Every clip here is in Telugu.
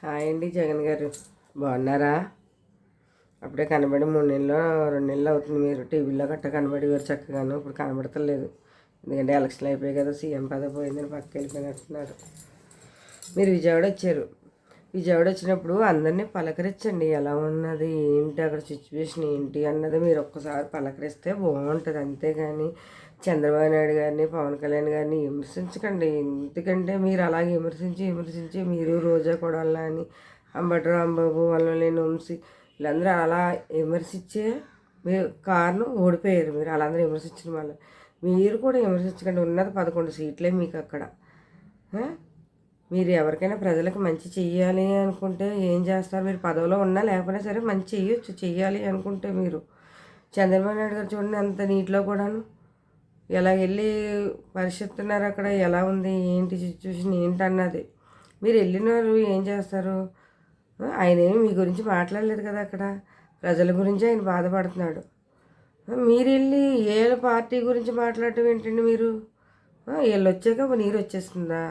హాయ్ అండి జగన్ గారు, బాగున్నారా? అప్పుడే కనబడి 3 నెలలు 2 నెలలు అవుతుంది. మీరు టీవీలో గట్ట కనబడేవారు చక్కగాను. ఇప్పుడు కనబడతలేదు. ఎందుకంటే ఎలక్షన్లు అయిపోయాయి కదా, సీఎం పదవి పోయిందని పక్కకి వెళ్ళిపోయినట్టున్నారు. మీరు విజయవాడ వచ్చారు. విజయవాడ వచ్చినప్పుడు అందరినీ పలకరించండి. ఎలా ఉన్నది ఏంటి, అక్కడ సిచ్యువేషన్ ఏంటి అన్నది మీరు ఒక్కసారి పలకరిస్తే బాగుంటుంది. అంతేగాని చంద్రబాబు నాయుడు గారిని, పవన్ కళ్యాణ్ గారిని విమర్శించకండి. ఎందుకంటే మీరు అలాగే విమర్శించి మీరు రోజా కొడాలని అని అంబటి రాంబాబు వల్లలేని వంశీ వీళ్ళందరూ అలా విమర్శించే మీరు కారణం ఓడిపోయారు. మీరు వాళ్ళందరూ విమర్శించిన వల్ల మీరు కూడా విమర్శించకండి. ఉన్నది 11 సీట్లే మీకు అక్కడ. మీరు ఎవరికైనా ప్రజలకు మంచి చెయ్యాలి అనుకుంటే ఏం చేస్తారు? మీరు పదవిలో ఉన్నా లేకపోయినా సరే మంచి చెయ్యాలి అనుకుంటే మీరు చంద్రబాబు నాయుడు గారు చూడండి, అంత నీటిలో కూడాను ఎలా వెళ్ళి పరిశెత్తున్నారు. అక్కడ ఎలా ఉంది ఏంటి సిచ్యువేషన్ ఏంటి అన్నది మీరు వెళ్ళినారు. ఏం చేస్తారు? ఆయన ఏమి మీ గురించి మాట్లాడలేదు కదా. అక్కడ ప్రజల గురించి ఆయన బాధపడుతున్నాడు. మీరు వెళ్ళి ఏ పార్టీ గురించి మాట్లాడటం ఏంటండి? మీరు వీళ్ళు వచ్చాక నీరు వచ్చేస్తుందా?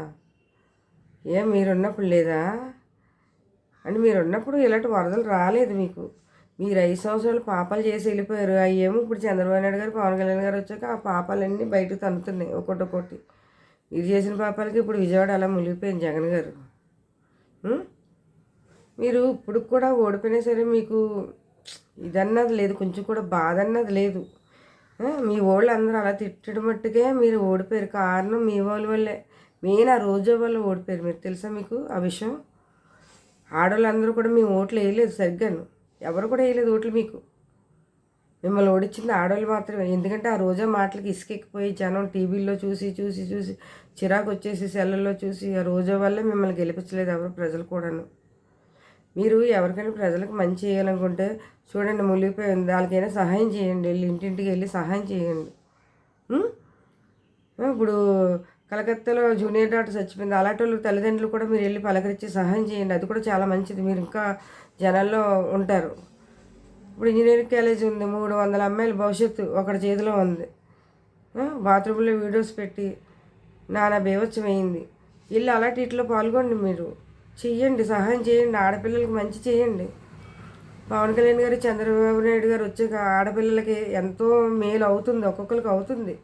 మీరున్నప్పుడు లేదా? అంటే మీరున్నప్పుడు ఇలాంటి వరదలు రాలేదు మీకు. మీరు 5 సంవత్సరాలు పాపాలు చేసి వెళ్ళిపోయారు. అవి ఏమో ఇప్పుడు చంద్రబాబు నాయుడు గారు, పవన్ కళ్యాణ్ గారు వచ్చాక ఆ పాపాలన్నీ బయటకు తన్నుతున్నాయి ఒక్కొక్కటి. మీరు చేసిన పాపాలకి ఇప్పుడు విజయవాడ అలా మునిగిపోయింది జగన్ గారు. మీరు ఇప్పుడు కూడా ఓడిపోయినా సరే మీకు ఇదన్నది లేదు, కొంచెం కూడా బాధ అన్నది లేదు. మీ వాళ్ళు అందరూ అలా తిట్టడం మట్టుకే మీరు ఓడిపోయారు. కారణం మీ వాళ్ళ వల్లే, మెయిన్ ఆ రోజు వల్ల ఓడిపోయారు. మీరు తెలుసా మీకు ఆ విషయం? ఆడవాళ్ళందరూ కూడా మీ ఓట్లు వేయలేదు సరిగ్గాను. ఎవరు కూడా వేయలేదు ఓట్లు మీకు. మిమ్మల్ని ఓడించింది ఆడవాళ్ళు మాత్రమే. ఎందుకంటే ఆ రోజా మాటలకి ఇసుకెక్కిపోయి జనం టీవీల్లో చూసి చిరాకు వచ్చేసి సెల్లల్లో చూసి ఆ రోజా వల్లే మిమ్మల్ని గెలిపించలేదు ఎవరు ప్రజలు కూడాను. మీరు ఎవరికైనా ప్రజలకు మంచి చేయాలనుకుంటే చూడండి, మునిగిపోయింది, వాళ్ళకైనా సహాయం చేయండి. వెళ్ళి ఇంటింటికి వెళ్ళి సహాయం చేయండి. ఇప్పుడు కలకత్తాలో జూనియర్ డాక్టర్ చచ్చిపోయింది. అలాంటి వాళ్ళు తల్లిదండ్రులు కూడా మీరు వెళ్ళి పలకరించి సహాయం చేయండి. అది కూడా చాలా మంచిది. మీరు ఇంకా జనాల్లో ఉంటారు. ఇప్పుడు ఇంజనీరింగ్ కాలేజ్ ఉంది, 300 అమ్మాయిల భవిష్యత్తు ఒకటి చేతిలో ఉంది. బాత్రూంలో వీడియోస్ పెట్టి నానా బేవచ్చమైంది. వెళ్ళి అలాంటి ఇట్లో పాల్గొండి. మీరు చెయ్యండి, సహాయం చేయండి, ఆడపిల్లలకి మంచి చేయండి. పవన్ కళ్యాణ్ గారు, చంద్రబాబు నాయుడు గారు వచ్చాక ఆడపిల్లలకి ఎంతో మేలు అవుతుంది, ఒక్కొక్కరికి అవుతుంది.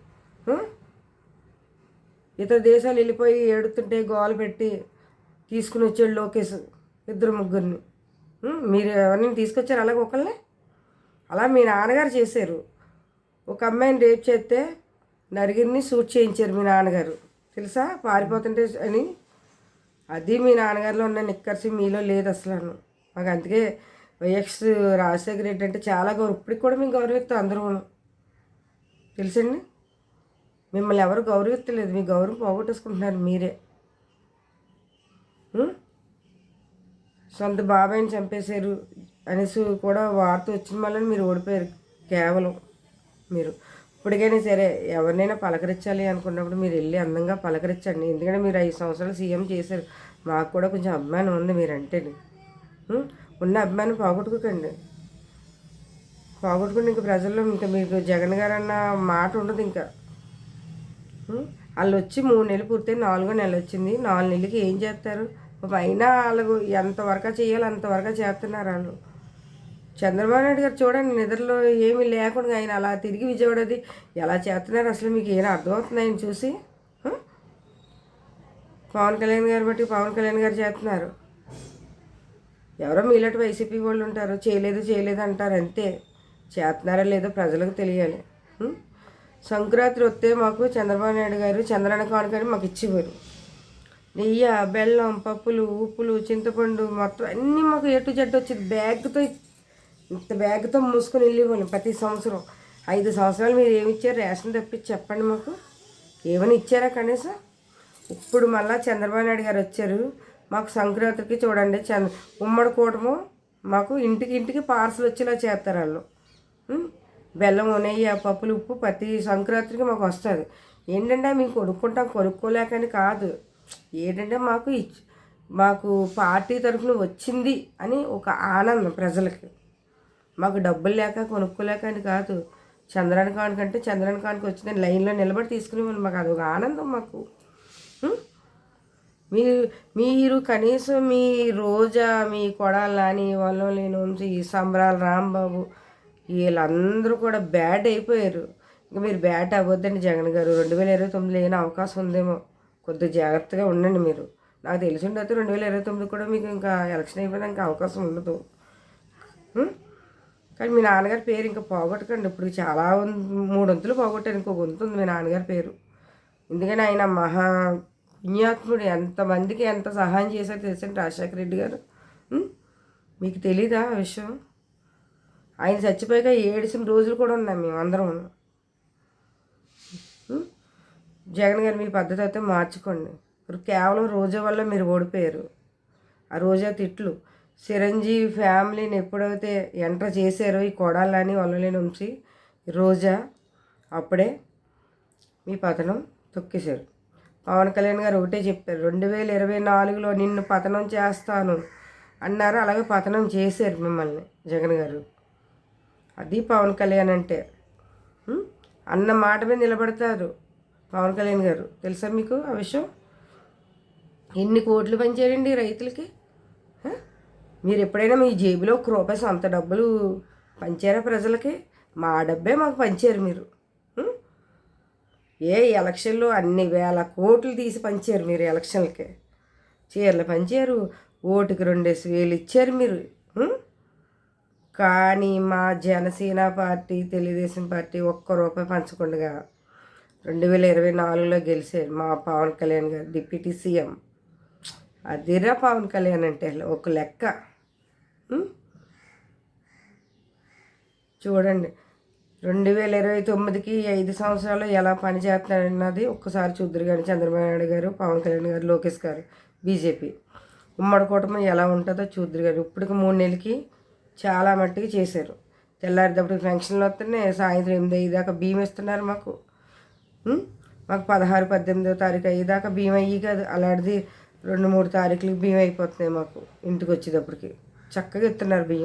ఇతర దేశాలు వెళ్ళిపోయి ఏడుతుంటే గోలు పెట్టి తీసుకుని వచ్చాడు లోకేష్ 2-3 మీరు ఎవరిని తీసుకొచ్చారు అలాగే ఒకళ్ళని? అలా మీ నాన్నగారు చేశారు. ఒక అమ్మాయిని రేప్ చేస్తే నరిగిరిని షూట్ చేయించారు మీ నాన్నగారు, తెలుసా? పారిపోతుంటే అని. అది మీ నాన్నగారిలో ఉన్న నిక్కర్సి మీలో లేదు అసలు. మాకు అందుకే వైఎస్ రాజశేఖర రెడ్డి అంటే చాలా గౌరవం. ఇప్పటికి కూడా మేము గౌరవిస్తాం అందరూ, తెలుసండి. మిమ్మల్ని ఎవరు గౌరవిస్తలేదు. మీ గౌరవం పోగొట్టేసుకుంటున్నారు మీరే. సొంత బాబాయిని చంపేశారు అనేసి కూడా వార్త వచ్చిన వల్ల మీరు ఓడిపోయారు. కేవలం మీరు ఇప్పటికైనా సరే ఎవరినైనా పలకరించాలి అనుకున్నప్పుడు మీరు వెళ్ళి అందంగా పలకరించండి. ఎందుకంటే మీరు 5 సంవత్సరాలు సీఎం చేశారు. మాకు కూడా కొంచెం అభిమానం ఉంది మీరంటే. ఉన్న అభిమానం పోగొట్టుకోకండి. పోగొట్టుకుని ఇంకా ప్రజల్లో ఇంకా మీకు జగన్ గారు అన్న మాట ఉండదు. ఇంకా వాళ్ళు వచ్చి 3 నెలలు పూర్తయి 4వ నెల వచ్చింది. 4 నెలలకి ఏం చేస్తారు? అయినా వాళ్ళు ఎంతవరకు చేయాలో అంతవరకు చేస్తున్నారు వాళ్ళు. చంద్రబాబు నాయుడు గారు చూడండి, నిద్రలో ఏమీ లేకుండా ఆయన అలా తిరిగి విజయవాడది ఎలా చేస్తున్నారు అసలు మీకు ఏమైనా అర్థమవుతుంది ఆయన చూసి? పవన్ కళ్యాణ్ గారు బట్టి పవన్ కళ్యాణ్ గారు చేస్తున్నారు. ఎవరో మీలాంటి వైసీపీ వాళ్ళు ఉంటారు, చేయలేదు అంటారు, అంతే. చేస్తున్నారో లేదో ప్రజలకు తెలియాలి. సంక్రాంతి వస్తే మాకు చంద్రబాబు నాయుడు గారు చంద్రన్న కానుకని మాకు ఇచ్చేవారు. నెయ్యి, బెల్లం, పప్పులు, ఉప్పులు, చింతపండు మొత్తం అన్నీ మాకు A to Z వచ్చేది. బ్యాగ్తో మూసుకొని వెళ్ళేవాళ్ళు ప్రతి సంవత్సరం. 5 సంవత్సరాలు మీరు ఏమి ఇచ్చారు? రేషన్ తప్పించి చెప్పండి మాకు. ఏమైనా ఇచ్చారా కనీసం? ఇప్పుడు మళ్ళీ చంద్రబాబు నాయుడు గారు వచ్చారు. మాకు సంక్రాంతికి చూడండి ఉమ్మడి కూటము మాకు ఇంటికి పార్సల్ వచ్చేలా చేస్తారు వాళ్ళు. బెల్లం, నెయ్యి, పప్పులు, ఉప్పు ప్రతి సంక్రాంతికి మాకు వస్తుంది. ఏంటంటే మేము కొనుక్కోలేకని కాదు. ఏంటంటే మాకు పార్టీ తరఫున వచ్చింది అని ఒక ఆనందం ప్రజలకి. మాకు డబ్బులు లేక కొనుక్కోలేక అని కాదు. చంద్రాని కానుక వచ్చిందని లైన్లో నిలబడి తీసుకునేవాళ్ళు. మాకు అదొక ఆనందం. మాకు మీరు మీరు కనీసం మీ రోజా, మీ కొడాలి నాని, వల్లంనేని వంశీ, సంబరాల రాంబాబు వీళ్ళందరూ కూడా బ్యాడ్ అయిపోయారు. ఇంకా మీరు బ్యాట్ అవ్వద్దండి జగన్ గారు. 2029 లేని అవకాశం ఉందేమో, కొద్దిగా జాగ్రత్తగా ఉండండి మీరు. నాకు తెలిసి ఉండయితే 2029 కూడా మీకు ఇంకా ఎలక్షన్ అయిపోయినా ఇంకా అవకాశం ఉండదు. కానీ మీ నాన్నగారి పేరు ఇంకా పోగొట్టకండి. ఇప్పుడు చాలా 3 వంతులు పోగొట్టారు, ఇంకో గొంతు ఉంది మీ నాన్నగారి పేరు. ఎందుకని ఆయన మహా పుణ్యాత్ముడు, ఎంతమందికి ఎంత సహాయం చేశారో తెలిసింది రాజశేఖర రెడ్డి గారు. మీకు తెలీదా ఆ విషయం? ఆయన చచ్చిపోయాక ఏడిసిన రోజులు కూడా ఉన్నాయి మేము అందరం. జగన్ గారు మీ పద్ధతి అయితే మార్చుకోండి. ఇప్పుడు కేవలం రోజా వల్ల మీరు ఓడిపోయారు. ఆ రోజా తిట్లు చిరంజీవి ఫ్యామిలీని ఎప్పుడైతే ఎంటర్ చేశారో ఈ కొడాలని వల్లలేని ఉంచి రోజా, అప్పుడే మీ పతనం తొక్కేశారు. పవన్ కళ్యాణ్ గారు ఒకటే చెప్పారు, 2024లో నిన్ను పతనం చేస్తాను అన్నారు. అలాగే పతనం చేశారు మిమ్మల్ని జగన్ గారు. అది పవన్ కళ్యాణ్ అంటే. అన్న మాట మీద నిలబడతారు పవన్ కళ్యాణ్ గారు. తెలుసా మీకు ఆ విషయం? ఎన్ని కోట్లు పంచారండి రైతులకి? మీరు ఎప్పుడైనా మీ జేబులో రూపాయి సొంత డబ్బులు పంచారా ప్రజలకి? మా డబ్బే మాకు పంచారు మీరు. ఏ ఎలక్షన్లో అన్ని వేల కోట్లు తీసి పంచారు మీరు ఎలక్షన్లకి. చీరలు పంచారు, ఓటుకి 2,000 ఇచ్చారు మీరు. కానీ మా జనసేన పార్టీ, తెలుగుదేశం పార్టీ ఒక్క రూపాయి పంచకుండా 2024లో గెలిచారు మా పవన్ కళ్యాణ్ గారు డిప్యూటీ సీఎం. అదిరా పవన్ కళ్యాణ్ అంటే ఒక లెక్క. చూడండి 2029కి 5 సంవత్సరాలు ఎలా పనిచేస్తున్నారన్నది ఒక్కసారి చూద్దరు. కానీ చంద్రబాబు నాయుడు గారు, పవన్ కళ్యాణ్ గారు, లోకేష్ గారు, బీజేపీ ఉమ్మడి కూటమి ఎలా ఉంటుందో చూద్దరు. గారు ఇప్పటికి 3 నెలలకి చాలా మట్టుకు చేశారు. తెల్లారిదప్పుడు ఫంక్షన్లు వస్తున్నాయి, సాయంత్రం 8-5 దాకా బియ్యం ఇస్తున్నారు మాకు. మాకు 16-18వ తారీఖు అయ్యేదాకా బియ్యం అయ్యి కాదు, అలాంటిది 2-3 తారీఖులకి బియ్యం అయిపోతున్నాయి మాకు. ఇంటికి వచ్చేటప్పటికి చక్కగా ఇస్తున్నారు బియ్యం.